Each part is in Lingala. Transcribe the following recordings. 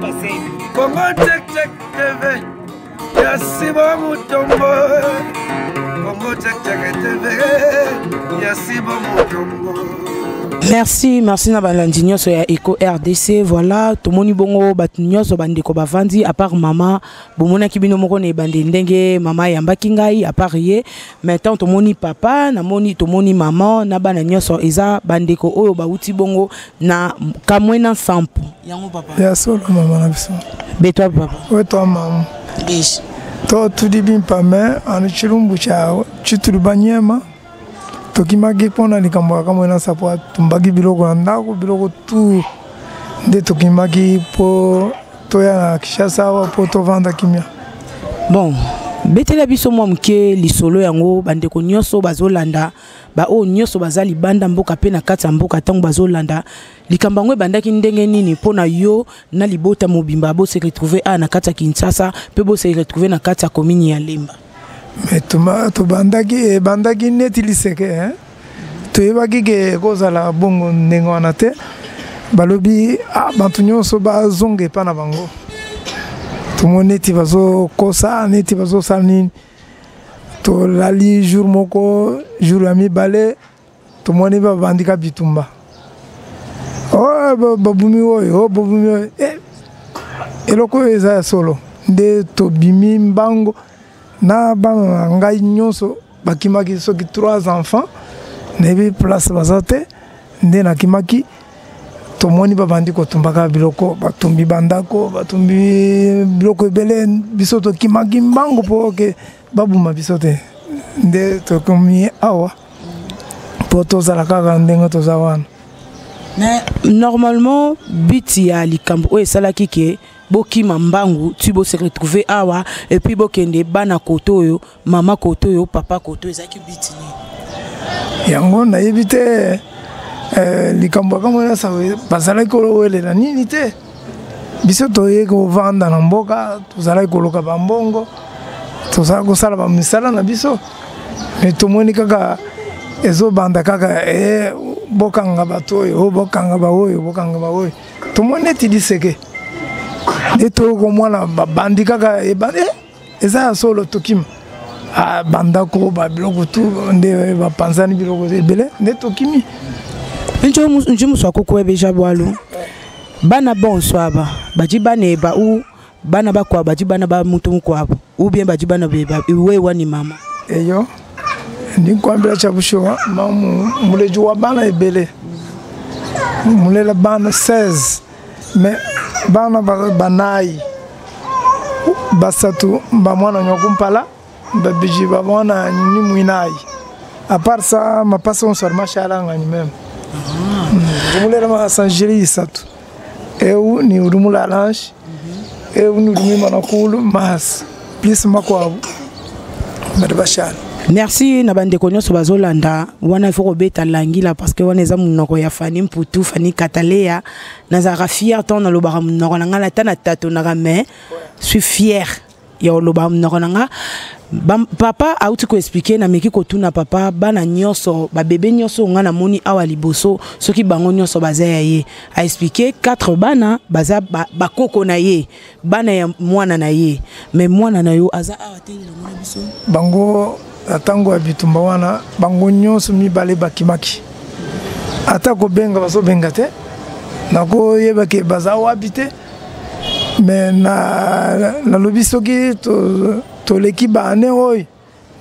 Congo check check TV. Yasibo Mutombo. Congo check check TV. Yasibo Mutombo. Merci na balandi nyonso ya Eco RDC. Voilà, tomoni bongo bat nyonso bandeko bavandi à part maman, bomona kibino moko ne bande ndenge mama yambaki ngai à part ye. Maintenant tomoni papa, na moni tomoni maman, na bana nyonso eza bandeko oyo bauti bongo na kamwena sampo. Yango papa. Ya solo maman na biso. Betwa papa. Ouais toi maman. Bish. To tudi bin pame anu chilumbu cha chitulubanyema. Tokimaki pona likambo kama na sapo tumbaki biloko na ndako biloko tu nde tokimaki po toya na Kishasa po to vanda kimia. Bon, betela biso mwa mke lisolo yango bandeko nyonso bazolanda ba o nyonso bazali banda mboka pe na kati ya mboka tango bazolanda likambo ngo bandaki ndenge nini pona yo na libota mobimba bo se retrouver a na kati ya Kinshasa pe bo se retrouver na kati ya commune ya Lemba. Mais to bandaki neti liseke hein. To yebaki ke kozala bongo ndenge wana te. Balobi bantu nyonso bazonge pa na bango. Tumo neti bazo kosa neti bazo salini. To lali jour moko jour ya mibale to moni ba bandika bitumba. Oh babumi oyo babumi oyo. Eloko eza solo nde to bimi mbango. Na bana ngai nyonso bakimaki soki 3 enfants nebi place bazate nde nakimaki tomoni babandi kotumbaka biloko batumbi bandako batumbi biloko ebele biso tokimaki mbango po ke babuma biso te nde tokomi awa po tozala kaka ndenge toza wana. Mais normalement biti ya likambo oyo esalaki ke bokima mbangu tu bo se retrouver awa et puis bokende bana koto yo mama koto yo papa koto ezaki biti ni yango na yebite likambo kama na sawe bazala ko welela nini te biso toye ko vanda na mboka tozala ko loka bambongo tozala ko sala ba misala na biso mais tomoni kaka ezo banda kaka bokanga batoyo bokanga baoyo bokanga baoyo tomoni ti diseke neto ko mwana bandi kaka eza solo tokima bandako ba biloko tu nde ba panzani biloko ebele nde tokimi njomu swa kokwe beja bwalo bana bonsoir baji bana ba u bana bakwa baji bana ba mutu mkwabo ou bien baji bana beba we wani mama eyo ndi kwambira chabusho mamu muleju wa bana ebele mulela bana 16 mais bana banai basatu bamwana nyokumpala babiji bamwana ni muinai à part ça ma passion sur machala ngani même mulela ma sanjiri satu eu ni urumula lanche eu ni urumima nakulu mas plus makwabu badabashana. Merci na bande konyo bazolanda wana il faut robeta langila parce que wana eza munoko ya fani mputu fani katalea nazara fier tant na lobara munoko na ngala tana tato na mais suis fier ya lobara munoko na papa a uti ko expliquer na meki ko tuna papa bana nyonso ba bébé nyonso ngana moni awa liboso soki bango nyonso bazaya ye a expliquer 4 bana baza ba koko na ye bana ya mwana na ye mais mwana na yo aza awa te ngona biso bango atango abitumba wana bango nyonso mibale bakimaki ata ko benga baso benga te nako yeba ke baza wabite mais na lobisoki to leki bane oy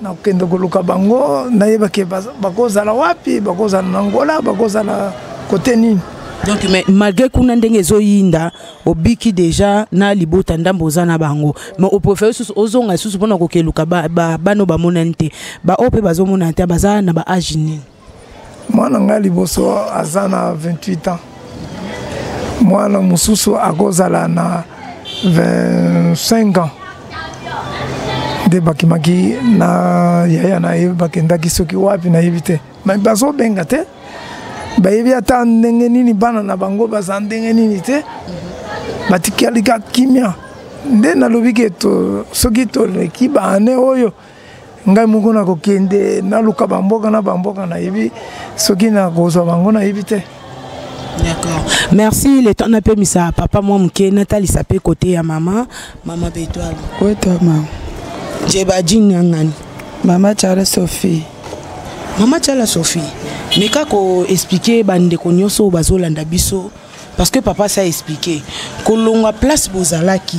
na kendo koluka bango na yeba ke bakozala wapi bakozala na Angola bakozala côté nini. Donc mais malgré kuna ndenge zoyinda obiki déjà na libota ndambo za na bango mais au préfère ozonga susu pona ko keluka bano ba monante ba ope bazo monante baza na ba âge nini. Mwana ngali boso azana 28 ans mwana mususu akozala na 25 ans de bakimaki na yaya na bakendaki soki wapi na yebite mais bazo benga te bayebi ata ndenge nini bana na bango baza ndenge nini te batikalika kimia nde nalobi ke to soki toleki bane oyo ngai moko na kokende naluka bamboka na yebi soki na kozwa bango na yebi te D'accord. Merci. Le temps n'a pas mis ça. Papa, moi, Nathalie, ça peut côté à maman. Maman, toi. Oui, toi, maman. Jebadine, Maman, Tchala Sophie. Maman, Tchala Sophie. Mais quand expliquer, bande konyoso, bazolanda biso, parce que papa ça a expliqué. Kolonga place bozalaki.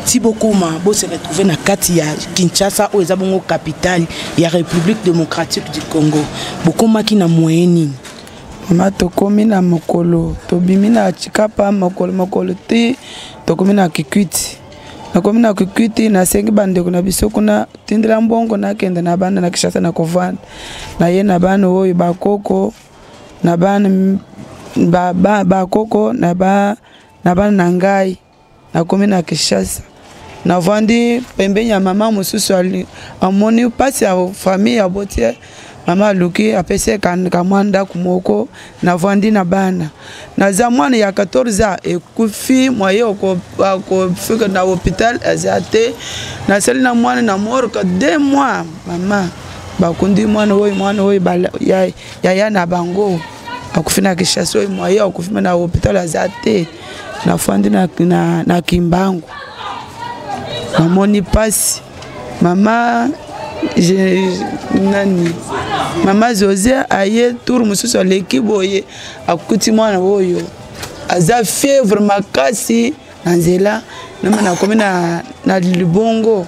Si beaucoup se retrouver na kati ya Kinshasa ou ezabongo capitale ya République démocratique du Congo. Beaucoup maki na moyeni. Mama tokomi na mokolo, tobimi na chikapa mokolo te, tokomi na Kikwiti. Nakomi na Kikwiti na sengi bandeko na biso kuna tindira mbongo na kende na bana na Kinshasa na kovanda. Na ye na bana oyo bakoko na bana bakoko na bana na ngai. Nakomi na Kinshasa. Na vandi pembeni ya mama mususu amoni pasi ya famille ya botie. Mama Luki apese kamwanda kumoko na vandi na bana. Na zamani ya 14 ekufi mwaye ko fika na hôpital azate. Na seli na mwana na morka 2 mois mama. Bakundi mwana oyi ya na bango. Akufi na Kinshasa oyi mwaye akufi na hôpital azate. Na vandi na Kimbangu. Na moni pasi. Mama Mama José aye tour mususu lekiboye akuti mwana oyo aza fièvre makasi na nzela na komi na libongo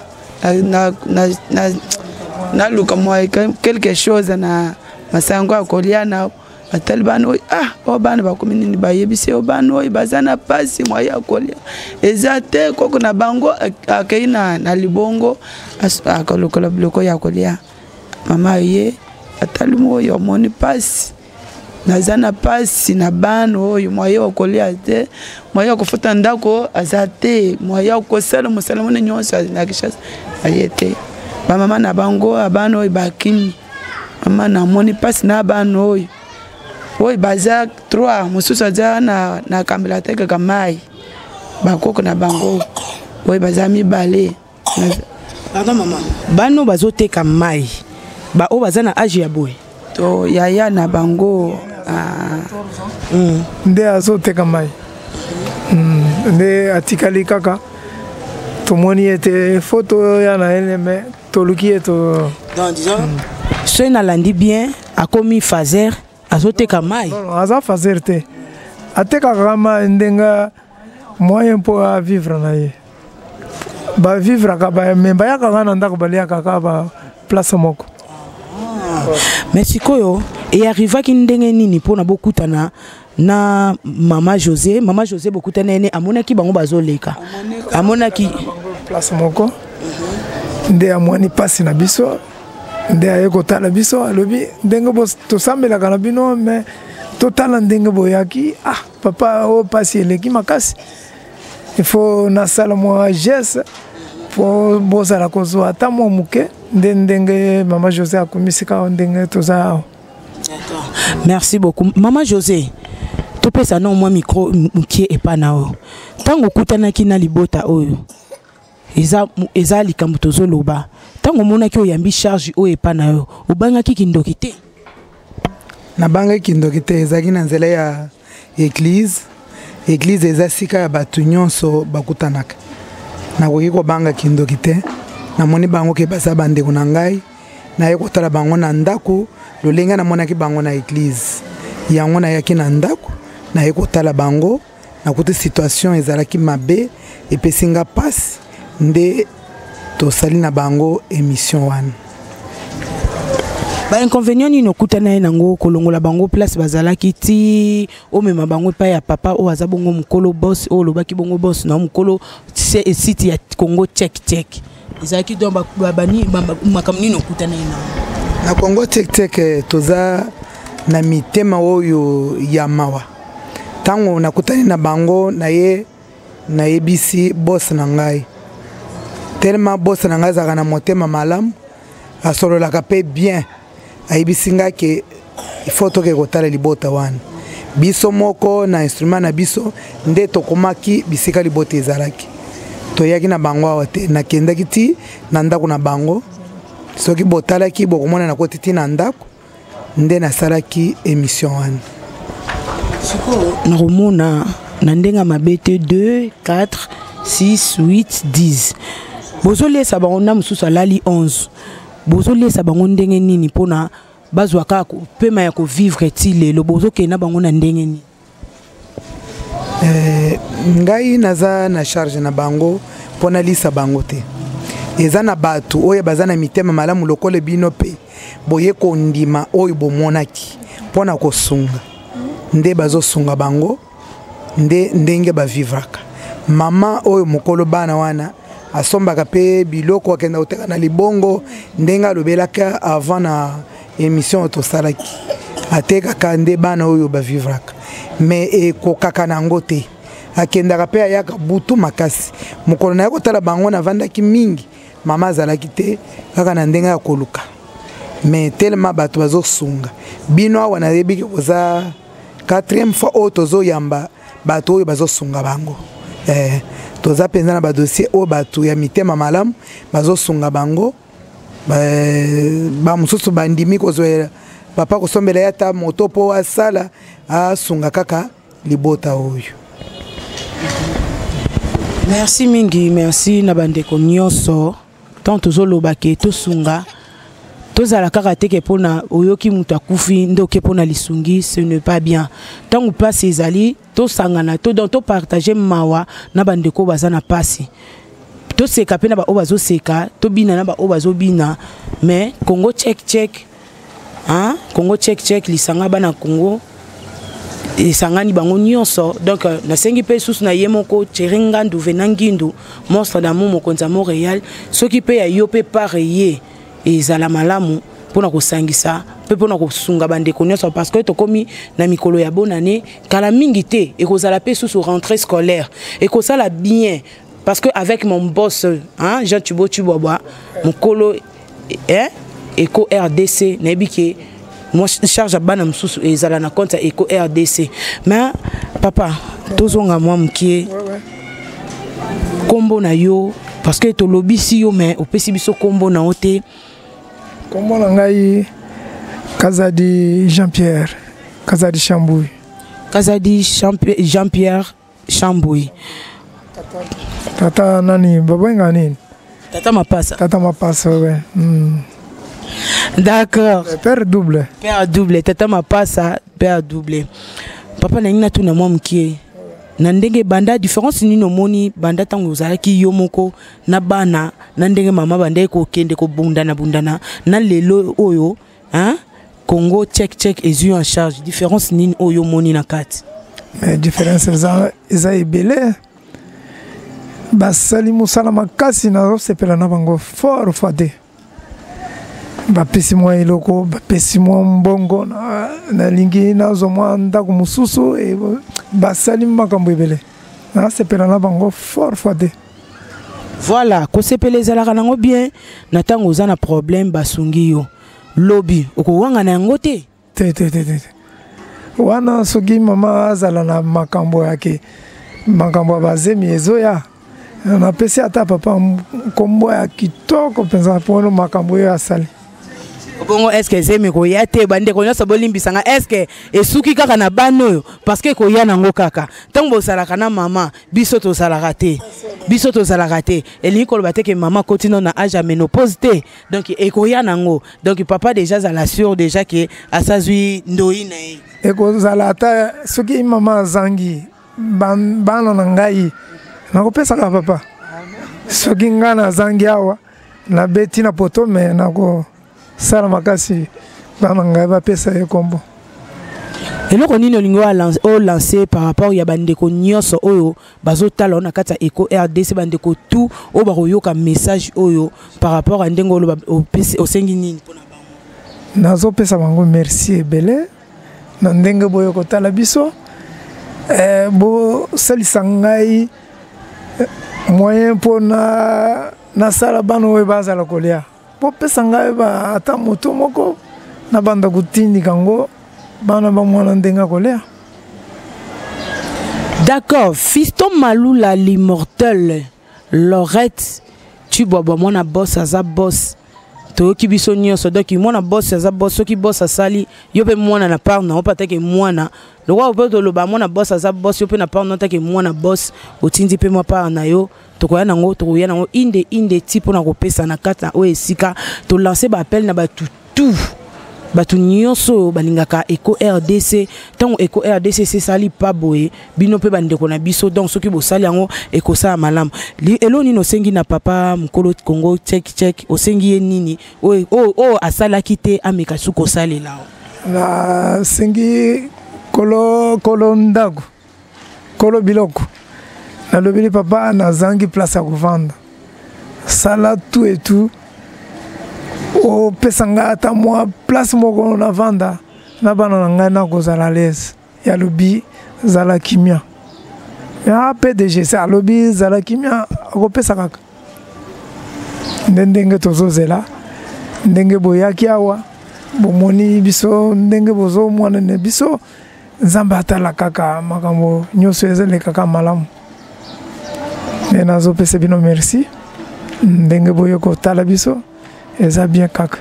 na luka moi quelque chose na masango akoliana atalibano obana bakomi nini bayebise obana oyo bazana pasi moi akolia ezate koko na bango akaina na libongo akolokola bloko ya kolia mama ye atalimu oyo moni pasi nazana pasi na bano oyo moyo okolia te moyo kofuta ndako azate moyo kosala musalamu ne nyonso na Kinshasa ayete ba mama na bango abano oyo bakimi mama na moni pasi na bano oyo baza 3 mususu aza na kambela teke kamai bakoko na bango oyo baza mibale. Pardon maman bano bazoteka mai ba o bazana âge ya boy to yaya na bango nde azoteka mai nde atikali kaka tomoni ete photo ya na eleme toluki eto donc disons ceux na landi bien akomi fazer azoteka mai aza fazer te ateka kama ndenga moyen pour vivre na ye ba vivre ka ba memba ya kaka na ndako balia kaka ba place moko. Mais sikoyo et arriva ki ndenge nini pona bokutana na mama José bokutana ene amonaki bango bazoleka amonaki place moko nde amoni pasi na biso nde ayekota na biso alobi ndenge bo tosambela kana bino mais totala ndenge boyaki papa o pasi eleki makasi il faut na sala moi geste pour bozala kozwa ata mwa muke ndenge mama José akomisika ndenge toza. D'accord. Merci beaucoup mama José topesa na mwa micro mukie epana oyo tango kutanaki na libota oyo eza likambo tozoloba tango monaki oyambi charge oyo epana yo obangaki kindoki te na banga kindoki te ezaki na nzela ya église eza sika ya bato nyonso bakutanaka nakoki kobanga kindoki te namoni bango ke basa bandeko na ngai naye kotala bango na ndako lolenge namonaki bango na église yango nayaki na ndako naye kotala bango nakuti situation ezalaki mabe epesi nga pasi nde tosali na bango émission wana. Ba inconvénient ni nokutana nango kolongola bango place bazalaki ti o mema bango pa ya papa o azabongo mukolo boss o lobaki bongo boss na mukolo site ya Congo check ezaki donc bani makamni nokutana na Congo check toza na mitema oyo ya mawa tango nakutani na bango na yebisi boss na ngai tellement boss na ngai zaka na motema malamu asololaka pe bien ayibisinga ke faut toke kotala libota wana biso moko na instrument na biso nde tokomaki bisika libota ezalaki toyaki na bango awa te nakendaki ti na ndako na bango soki botalaki bokomona na koti ti na ndako nde nasalaki émission wana. nakomona na ndenga mabete 2 4 6 8 10 bozolesa bango na mosusu alali 11 bozolesa bango ndenge nini mpona bazwa kaka pema ya kovivre ti lelo bozokenda bango na ndenge nini? Ngai naza na charge na bango mpona lisa bango te. Eza na batu oyo baza na mitema malamu lokole bino pe boye kondima oyo bomonaki mpona kosunga nde bazosunga bango nde ndenge bavivraka. Mama oyo mokolo bana wana asombaka pe biloko akenda koteka na libongo ndenge alobelaka avant na émission tosalaki atekaka nde bana oyo bavivraka mais ekokaka nango te akendaka pe ayaka butu makasi mokolo na ye kotala bango navandaki mingi mama azalaki te kaka na ndenge ya koluka mais tellement bato bazosunga bino awa nayebiki koza 4e fois oyo tozoyamba bato oyo bazosunga bango toza penza na badossier oyo bato ya mitema malamu bazosunga bango bamosusu bandimi kozwela papa kosombela ye ata moto mpo asala asunga kaka libota oyo. Merci mingi, merci na bandeko nyonso tant tozoloba ke tosunga tozala kaka teke pona oyoki mutu akufi ndoke pona lisungi, ce n'est pas bien. Tant place ezali tosangana to partager mawa na bandeko baza na pasi toseka pe na ba obazo seka to bina na ba obazo bina mais Congo check hein Congo check lisanga bana Congo esangani bango nyonso donc nasengi pe susu na ye moko Tsheringa Nduve na Ngindu monstre d'amour mokonza Montréal soki pe ya yo pe pareil ezala malamu pona kosangisa pe pona kosunga bandeko nyonso parce que tokomi na mikolo ya bonane kala mingi te ekozala pe susu rentrée scolaire ekozala bien parce que avec mon boss hein Jean Tubo Tuboba mokolo Eco RDC nebike moi charge à bana msusu ezala na compte Eco RDC mais papa tozonga moi mkie kombo na yo parce que to lobisi yo mais opesi biso kombo na ote kombo na ngai Kazadi Jean-Pierre Kazadi Chambouy Kazadi Jean-Pierre Chambouy tata nani baba ngani tata mapasa ouais d'accord père double tata mapasa père double papa na ngina tuna mwa mkie na ndenge banda différence ni no moni banda tango zalaki yo moko na bana na ndenge mama banda ko kende ko bundana na lelo oyo hein Congo check ezu en charge différence ni oyo moni na kati mais différence eza ebele basali musala makasi na sepela na bango fort fade bapesi mwa eloko bapesi mwa mbongo na lingi nazo mwa ndako mususu basali makambo ebele na sepela na bango fort fade. Voilà kosepela ezalaka nango bien na tango oza na problème basungi yo lobi okowanga na yango te wana soki mama azala na makambo yake makambo ya bazemi ezoya napesi ata papa kombo ya kitoko mpenza mpona makambo oyo asali bongo est-ce que zemi koya te bandeko nyonso bolimbisanga est-ce que esuki kaka na bana oyo parce que koya nango kaka ntango bosalaka na mama biso tozalaka te elingi koloba te ke mama continue na âge ya ménopause te donc ekoya nango donc papa déjà azala sûr déjà ke asazwi ndoi na ye ekozala ata soki mama azangi bana na ngai nakopesaka papa soki ngai nazangi awa nabeti na poto me nako sala makasi bana ngai bapesa ye kombo. eloko nini olingi olancer par rapport ya bandeko nyonso oyo bazotala na kati ya Eco RDC bandeko tout oyo bakoyoka message oyo par rapport à ndenge oloba osengi nini mpona bango? Nazopesa bango merci ebele na ndenge boyo kotala biso bo salisa ngai moyen mpona nasala bana oyo bazala kolia po pesa ngai ata moto moko na banda kutindika ngo bana ba mwana ndenga kolia. D'accord, Fiston Malula l'immortel Lorette tu bois mwana boss aza boss to ki biso nyonso donc mwana boss aza boss soki boss asali yo pe mwana na part na opata ke mwana lokwa opoto loba mwana boss aza boss yo pe na part na take mwana boss otindi pe mwa part na yo tokoya nango inde tipo na kopesa na kata o esika to lancer ba appel na ba tout batu nyonso balingaka Eco RDC tango Eco RDC c'est sali pa boye bino pe bandeko na biso donc soki bo sali yango eko sa malamu eloni no sengi na papa mukolo Congo check osengi ye nini o asala kite ameka suko sali lao la sengi kolo ndago kolo biloko na lobili papa na zangi place à kovanda sala tout et tout o pesanga ata mwa place moko na vanda na bana na ngai na kozala lese ya lobi zala kimia ya PDG sa lobi zala kimia akopesa kaka ndenge tozozela ndenge boyaki awa bomoni biso ndenge bozo mwana ne biso nzambe atala kaka makambo nyonso ezele kaka malamu me nazopesa bino merci ndenge boyo kotala biso eza bien kaka.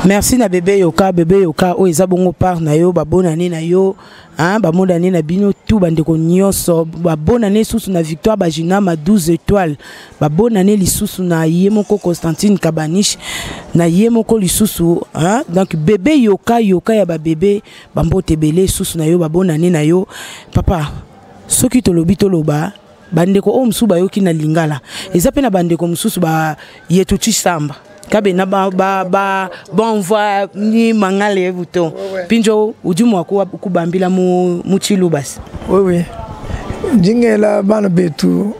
Merci na bébé yoka o eza bongo par na yo babonane na yo hein bamondane na bino tout bandeko nyonso babonane susu na Victoire Bajina ma 12 étoiles babonane lisusu na yemoko Constantine Kabanish na yemoko lisusu hein donc bébé yoka ya ba bébé bambote belé susu na yo babonane na yo papa soki tolobi toloba bandeko o msusu bayoki na lingala eza pe na bandeko msusu ba yetuchi samba kabe na ba bon voix ni mangale buto pinjo ujumu wa kubambila mu chilu basi oui jingela bana betu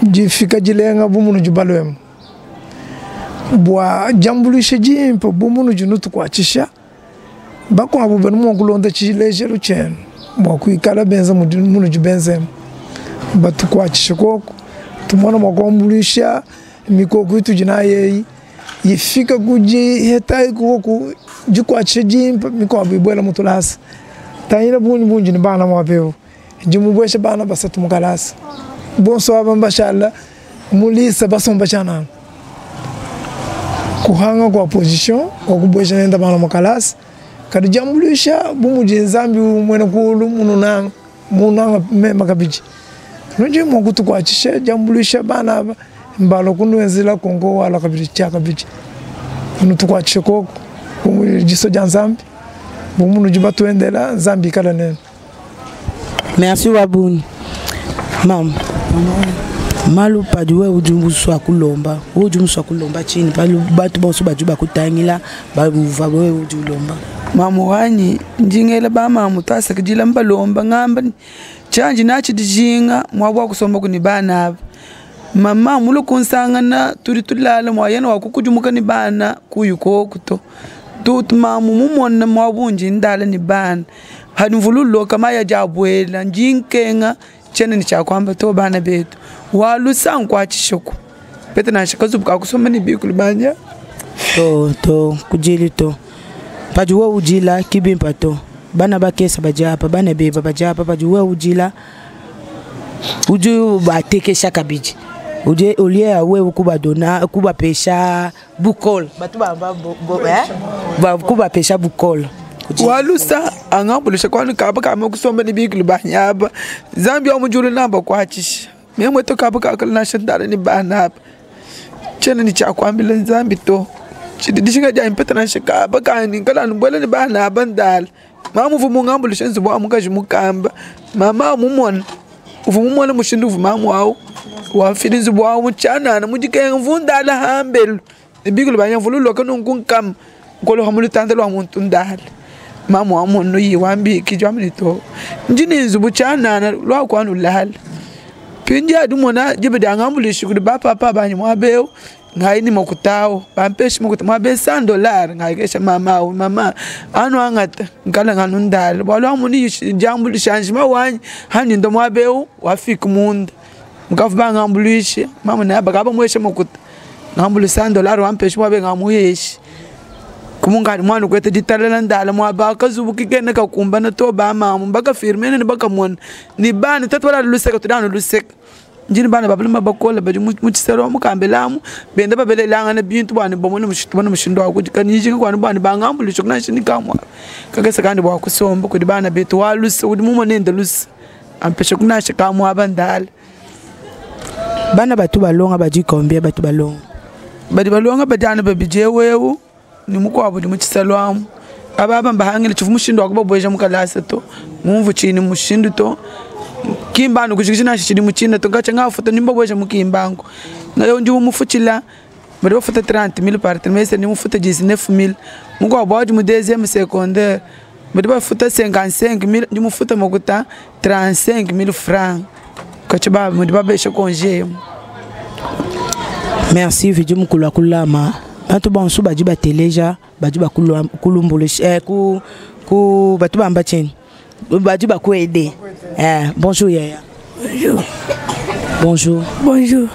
jifika jilenga bumunu jubalwem bwa jambulishe jimpo bumunu junutu kwa chisha bako abubenu mo kulonda chileje luchen mo kuikala benza munu jubenze batu kwa chishoko tumona makombulisha mikoko itu jinaye yifika kuji hetai kuku jukwa chejimpa miko abibwela mutulasa tayina bunji ni bana mwapeo jimubwesha bana basatu mukalasa bonso abambashala mulisa basomba chana kuhanga kwa position okubwesha nenda bana mukalasa kadi jambulisha bumuji nzambi mwene kulu munanga mema kabiji nje mwakutu kwa chisha jambulisha bana mbalo kunu wenzila Kongo wala kabiri chaka bichi kunu tukwa chiko jiso janzambi bumunu jibatu endela zambi kala nene. Merci wabuni mam malu paduwe ujumbusu akulomba kulomba chini palu batu bonso bajuba kutangila babuva we ujulomba mamu wani njingela ba mamu tasa kujila mbalomba ngamba chanji nachi dijinga mwabwa kusomba kuni bana mama mulo kunsangana tulala mwayena wakukujumuka ni bana kuyuko kuto mamu mumona mwabunji ndala ni bana hanuvululo kama ya jabwela njinkenga chene ni chakwamba to bana betu walusa kwa chishoko pete na shakazubuka kusomba ni bikulu banya to kujili to pajuwa ujila kibimpa to bana bakesa bajapa bana beba bajapa pajuwa ujila uju bateke shakabiji uje olie awe ukubadona kuba pesha bukol batu ba kuba pesha bukol walusa angambulisha kwani kaba kama kusomba ni bikulu banyaba zambi omujulu namba kwachisha memwe to kaba kakala na shandala ni bana chene ni chakwambila zambi to chidishinga ja impeta na shakaba kani kala nubwele ni bana bandal mamu vumu ngambulisha nzibo amukaji mukamba mama mumona uvumumona mushindu vumamu wao wafilizi bwa muchana na mujike mvundala hambelu ibigulu banya vululo kanu kunkam ngolo hamulu tandelo amuntu ndala mamu amuntu yiwambi kijwamni to njini nzubu chana na lwa kwanu lal pinja dumona jibida ngambulishi kudi papa banyi mwabeo ngai ni mokutao bampeshi mokutao be $100 ngai kesha mama anu angata ngala nganu ndala bwalo muni jambu changement wani hani ndo mwabeo wafika munda mkafu ba ngambulishi mama na bagaba mweshe mokuta ngambuli $100 wampeshi mwabe ngamuyeshi kumungani mwana kwete ditalala ndala mwaba kazubuki kene kakumba na to ba mama baka firmene ni baka mona ni bani tatwala luseka tudano luseka njini bana babulima bakola badi muchisero mukambelamu benda babelelanga na bintu bana bomone mushitubana mushindo akutika nijinga kwani bana bangambulo chokuna shinikamwa kagese kandi bwa kusomba kudi bana betu walusa kudi mumonende lusa ampesha kuna shikamwa abandala bana batu balonga badi combien batu balonga badi balonga badana babije wewu ni mukwabo ni muchisalwamu ababa mbahangile chifu mushindo akuboboja mukalasa to mumvu chini mushindo to kimbano kuchikina chini muchina to ngacha ngafuta nimboboja mukimbango ngayo njumu mufuchila bado futa 30,000 par trimestre ni mufuta 19,000 muko bodi mu deuxième secondaire bado ba futa 55,000 ni mufuta mokuta 35,000 francs kachiba mu babesha congé. Merci vidi mukula kulama bantu bansu badi bateleja badi bakulumbule ku batu bamba chini badi bakuede bonjour yaya bonjour bonjour bonjour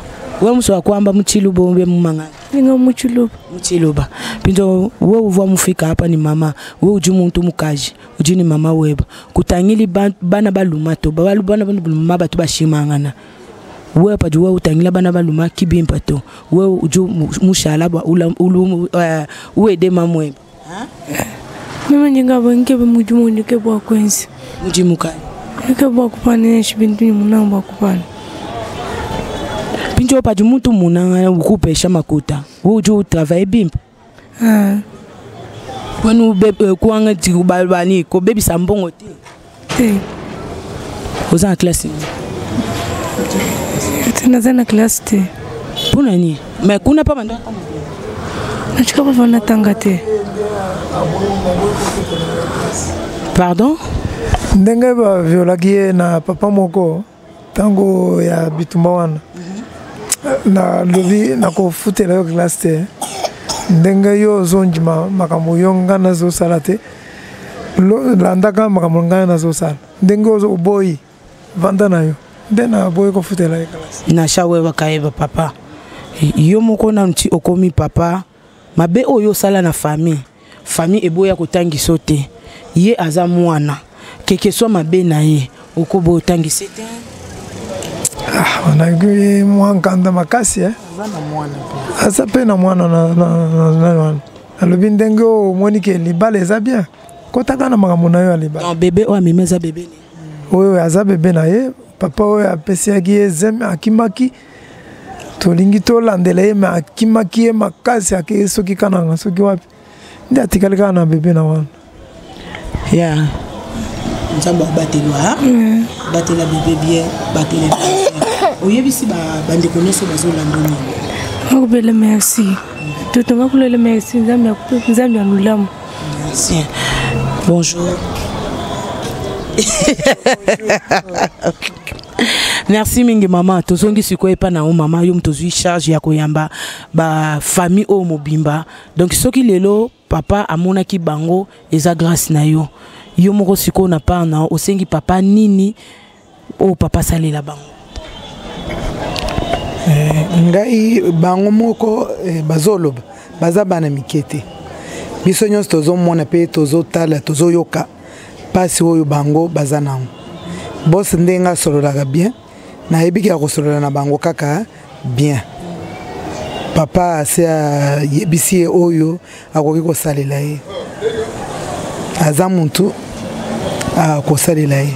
we muso akwamba muchiluba umbe mumanga ninga muchiluba pinzo we uva mufika hapa ni mama we uji muntu mukaji uji ni mama weba kutangili bana baluma to bana baluma batu bashimangana we pa juwe utangila bana baluma kibimpa to we uju mushalaba uede mamwe mimi njinga banke mujumu ndike bwa kwenzi mujimuka ndike bwa kupana shibintu ni munamba kupana pinjo pa jumuntu munanga ukupesha makuta we uju travailler bimpa kwenu kuanga tikubalbani ko baby sambongo te oza classe tunazana classe te puna ni mais kuna pa banda nachika pa vana tanga te pardon ndenge ba violaki na papa moko tango ya bitumba wana na lobi na ko futela yo classe te ndenge yo zonjima makambo yonga na zo salate landaka makambo ngana na zo sala ndenge ozo boy vanda na yo ndena boy ko futela yo classe na shawe bakaeba papa yo moko na nti okomi papa mabe oyo sala na famille eboya kotangiso te ye aza mwana keke so mabe na ye okobo otangise te wanagi mwankanda makasi vana mwana asa pe na mwana na alobi ndenge omoni ke libala eza bien kotaka na makambo na yo ya libala non bebe oyo amemeza bebe ni oyo aza bebe na ye papa oyo apesiaki ye zeme akimaki tolingi tolandela ye me akimaki ye makasi ake soki kananga soki wapi nde atikali kaka na bebe na wana ya nzambe abatelwa batela bebe bien batela oyebisi bandeko nyonso bazolanda nini akubele merci totonga kulele merci nzambe ya lulamu merci bonjour merci mingi mama tozongi sikoyo epa na o mama yo motozwi charge ya koyamba bafamille oyo mobimba donc soki lelo papa amonaki bango eza grâce na yo yo moko sikoyo na part na osengi papa nini oyo papa asalela bango ngai bango moko bazoloba baza bana mike te biso nyonso tozomona mpe tozotala tozoyoka mpasi oyo bango baza nango bosi ndenge asololaka bien nayebiki akosolola na bango kaka bien papa ase ayebisi ye oyo akoki kosalela ye aza muntu akosalela ye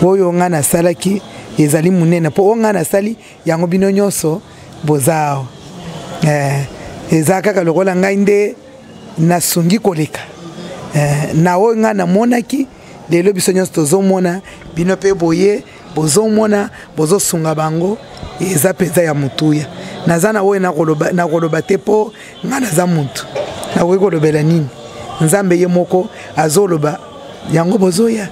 oyo ngai nasalaki ezali munene mpo oyo ngai nasali yango bino nyonso boza awa eza kaka lokola ngai nde nasungi koleka na oyo ngai namonaki lelo biso nyonso tozomona bino mpe boye bozomona bozosunga bango eza mpenza ya motuya naza na oyo nakoloba te mpo ngai naza muntu nakoki kolobela nini nzambe ye moko azoloba yango bozoya.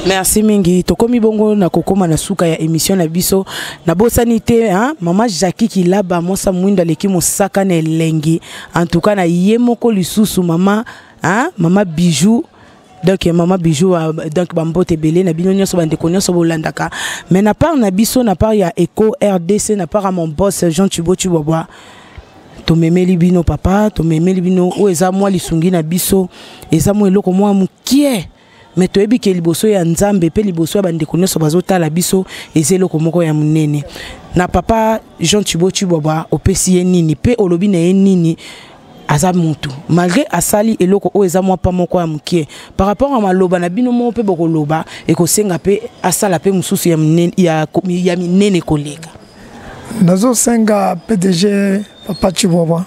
Merci mingi tokomi bongo na kokoma na suka ya émission na biso na bosani te hein mama Jackie Kilaba mosa mwinda leki mosaka na elengi en tout cas na yemoko lisusu mama hein mama Bijou donc mama Bijou donc bambote belé na bino nyonso bande konyoso bolandaka mais na part na biso na part ya Eco RDC na part à mon boss Jean Thibaut Tubobwa to memeli bino papa to memeli bino o eza moi lisungi na biso eza moi eloko moi mukie mais toyebi ke liboso ya nzambe pe liboso ya bandeko nyonso bazotala biso eza eloko moko ya monene. Na papa Jean Thibaut Chibwaba opesi ye nini pe olobi na ye nini aza mutu malgré asali eloko o eza mwa pa moko ya mukie par rapport à maloba na bino mo pe bokoloba ekosenga pe asala pe mususu ya minene ya minene koleka. Nazo senga PDG papa Chibwaba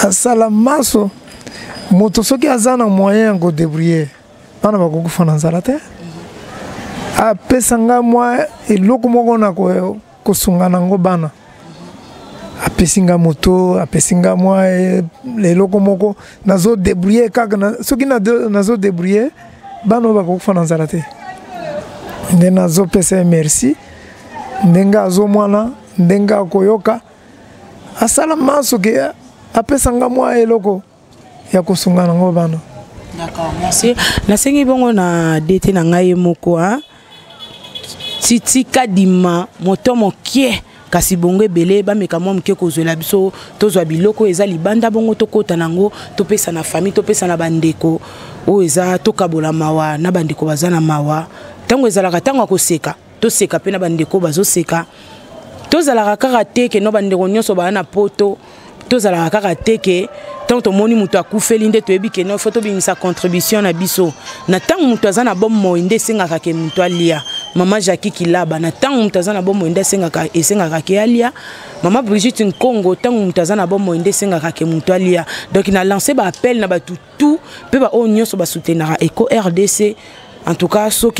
asala maso moto soki azana moyen go débrouiller bana bakokufana nzala te apesanga mwa eloko moko na kosunga nango bana apesinga moto apesinga mwa eloko moko nazo débrouiller kaka soki nazo débrouiller bana bakokufana nzala te nde nazo pesa merci ndenga azo mwana ndenga koyoka asala maso ke apesanga mwa eloko ya kosunga nango bana. D'accord, merci. Nasengi bongo na dete na ngai moko hein. Titi kadima moto mokie kasi bongo ebele ba meka mwa mokie kozwela biso tozwa biloko eza libanda bongo tokota nango topesa na famille topesa na bandeko o eza tokabola mawa na bandeko baza na mawa tango ezalaka tango akoseka toseka pe na bandeko bazoseka tozalaka kaka teke no bandeko nyonso ba na poto tozalaka kaka teke tant tomoni mutu akufeli nde toyebi ke no foto bimisa contribution na biso na tango mutu aza na bomo nde sengaka ke mutu alia mama Jackie Kilaba na tango mutu aza na bomo nde esengaka ke alia mama Brigitte Nkongo tango mutu aza na bomo nde esengaka ke mutu alia donc na lancer ba appel na batutu pe ba o nyonso ba soutenara Eco RDC en tout cas soki